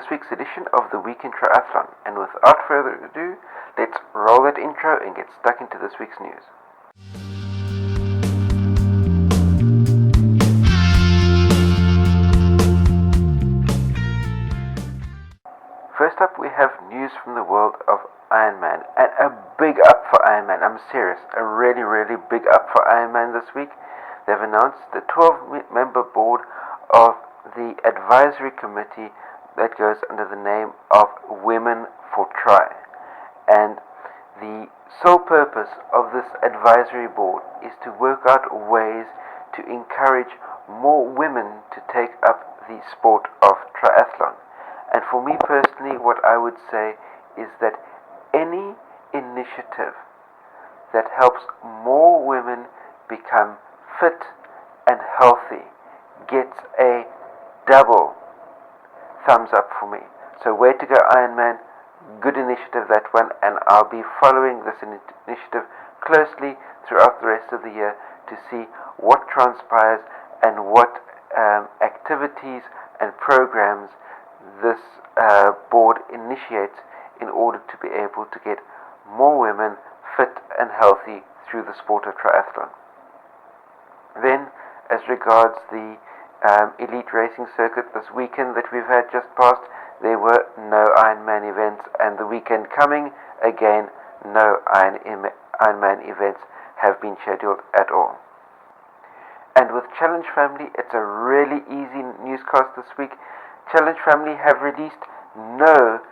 this week's edition of the Weekend Triathlon. And without further ado, let's roll that intro and get stuck into this week's news. First up, we have news from the world of Ironman, and a big up for Ironman. I'm serious, a really big up for Ironman this week. They've announced the 12-member board of the advisory committee that goes under the name of Women for Tri. And the sole purpose of this advisory board is to work out ways to encourage more women to take up the sport of triathlon. And for me personally, what I would say is that any initiative that helps more women become fit and healthy gets a double thumbs up for me. So way to go, Ironman. Good initiative, that one, and I'll be following this initiative closely throughout the rest of the year to see what transpires and what activities and programs this board initiates in order to be able to get more women fit and healthy through the sport of triathlon. Then, as regards the elite racing circuit this weekend that we've had just passed, there were no Ironman events, and the weekend coming, again, no Ironman events have been scheduled at all. And with Challenge Family, it's a really easy newscast this week. Challenge Family have released no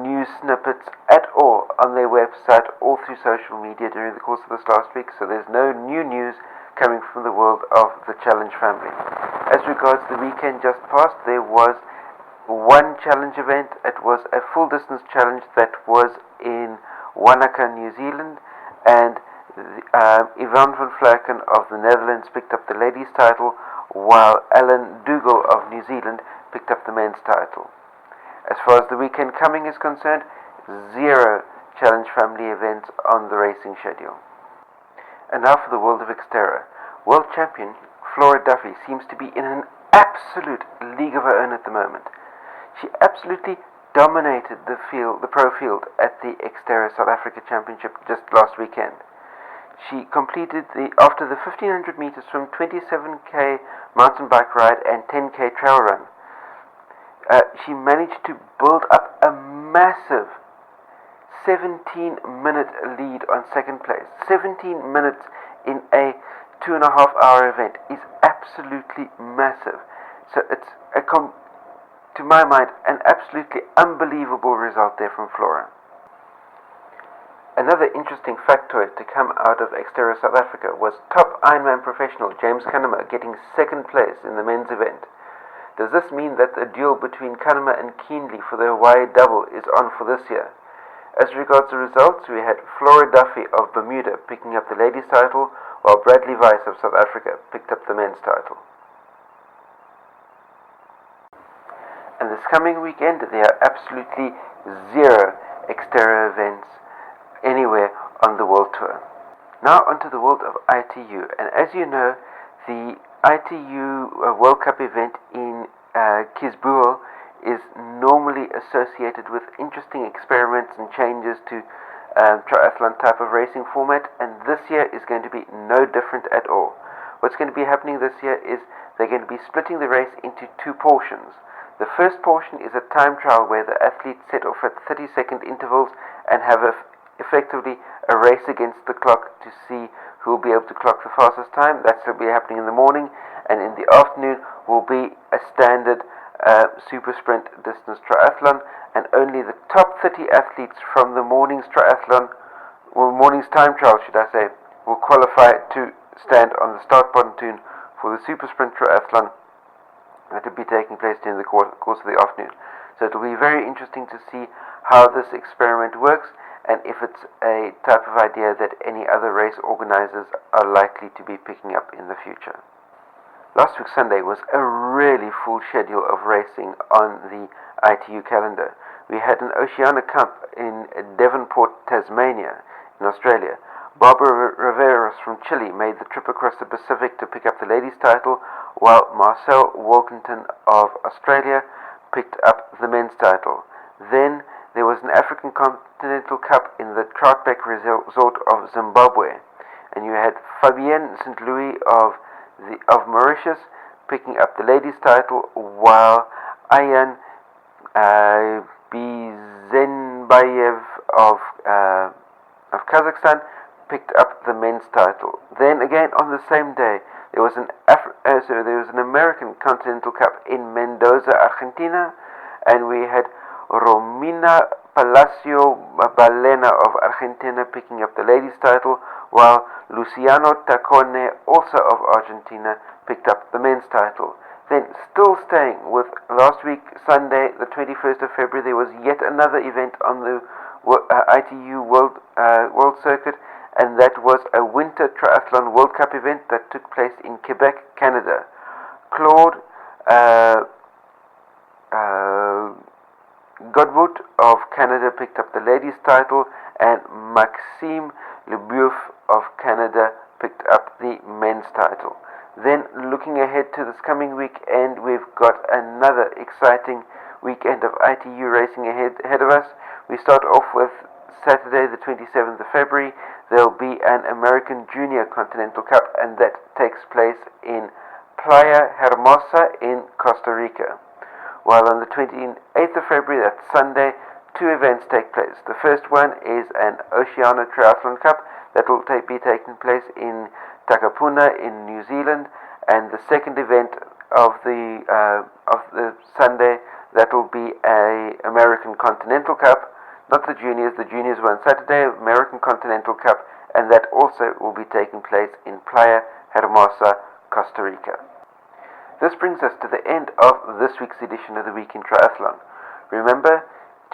news snippets at all on their website or through social media during the course of this last week, so there's no new news coming from the world of the Challenge Family. As regards the weekend just passed, there was one challenge event. It was a full distance challenge that was in Wanaka, New Zealand, and Yvonne Van Vlerken of the Netherlands picked up the ladies' title, while Alan Dougal of New Zealand picked up the men's title. As far as the weekend coming is concerned, 0 Challenge Family events on the racing schedule. And now for the world of Xterra. World champion Flora Duffy seems to be in an absolute league of her own at the moment. She absolutely dominated the pro field at the Xterra South Africa Championship just last weekend. She completed after the 1500 meters from 27k mountain bike ride and 10k trail run. She managed to build up a massive 17-minute lead on second place. 17 minutes in a 2.5-hour event is absolutely massive. So it's, to my mind, an absolutely unbelievable result there from Flora. Another interesting factoid to come out of Xterra South Africa was top Ironman professional James Cunnama getting second place in the men's event. Does this mean that the duel between Cunnama and Keenley for the Hawaii double is on for this year? As regards the results, we had Flora Duffy of Bermuda picking up the ladies' title, while Bradley Weiss of South Africa picked up the men's title. And this coming weekend, there are absolutely 0 Xterra events anywhere on the World Tour. Now onto the world of ITU, and as you know, the ITU World Cup event in Kisbuel is normally associated with interesting experiments and changes to triathlon type of racing format, and this year is going to be no different at all. What's going to be happening this year is they're going to be splitting the race into 2 portions. The first portion is a time trial where the athletes set off at 30-second intervals and have effectively a race against the clock to see who will be able to clock the fastest time. That will be happening in the morning, and in the afternoon will be a standard super sprint distance triathlon, and only the top 30 athletes from the morning's triathlon, or morning's time trial should I say, will qualify to stand on the start pontoon for the super sprint triathlon that will be taking place during the course of the afternoon. So it will be very interesting to see how this experiment works, and if it's a type of idea that any other race organizers are likely to be picking up in the future. Last week Sunday was a really full schedule of racing on the ITU calendar. We had an Oceania Cup in Devonport, Tasmania, in Australia. Barbara Riveros from Chile made the trip across the Pacific to pick up the ladies' title, while Marcel Walkington of Australia picked up the men's title. Then there was an African Continental Cup in the Troutbeck Resort of Zimbabwe, and you had Fabienne St. Louis of Mauritius picking up the ladies' title, while Ayan Bizenbayev of Kazakhstan picked up the men's title. Then again on the same day, there was an American Continental Cup in Mendoza, Argentina, and we had Romina Palacio Balena of Argentina picking up the ladies' title, while Luciano Taccone, also of Argentina, picked up the men's title. Then, still staying with last week, Sunday, the 21st of February, there was yet another event on the ITU World Circuit, and that was a Winter Triathlon World Cup event that took place in Quebec, Canada. Claude Godbout of Canada picked up the ladies' title, and Maxime Leboeuf of Canada picked up the men's title. Then, looking ahead to this coming weekend, we've got another exciting weekend of ITU racing ahead of us. We start off with Saturday, the 27th of February. There'll be an American Junior Continental Cup, and that takes place in Playa Hermosa in Costa Rica. While on the 28th of February, that's Sunday, two events take place. The first one is an Oceania Triathlon Cup that will be taking place in Takapuna in New Zealand, and the second event of the Sunday, that will be a American Continental Cup, not the juniors. The juniors were on Saturday, American Continental Cup, and that also will be taking place in Playa Hermosa, Costa Rica. This brings us to the end of this week's edition of the Week in Triathlon. Remember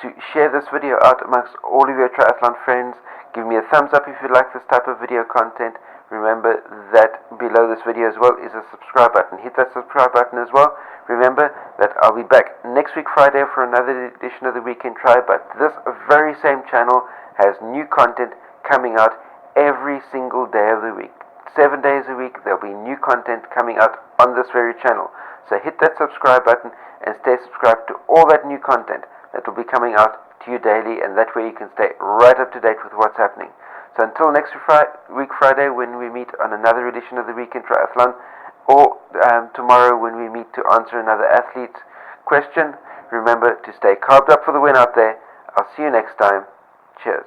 to share this video out amongst all of your triathlon friends. Give me a thumbs up if you like this type of video content. Remember that below this video as well is a subscribe button. Hit that subscribe button as well. Remember that I'll be back next week Friday for another edition of the Weekend Try, but this very same channel has new content coming out every single day of the week. 7 days a week there'll be new content coming out on this very channel. So hit that subscribe button and stay subscribed to all that new content that will be coming out to you daily, and that way you can stay right up to date with what's happening. So until next week Friday, when we meet on another edition of the Weekend Triathlon, or tomorrow when we meet to answer another athlete question, remember to stay carved up for the win out there. I'll see you next time. Cheers.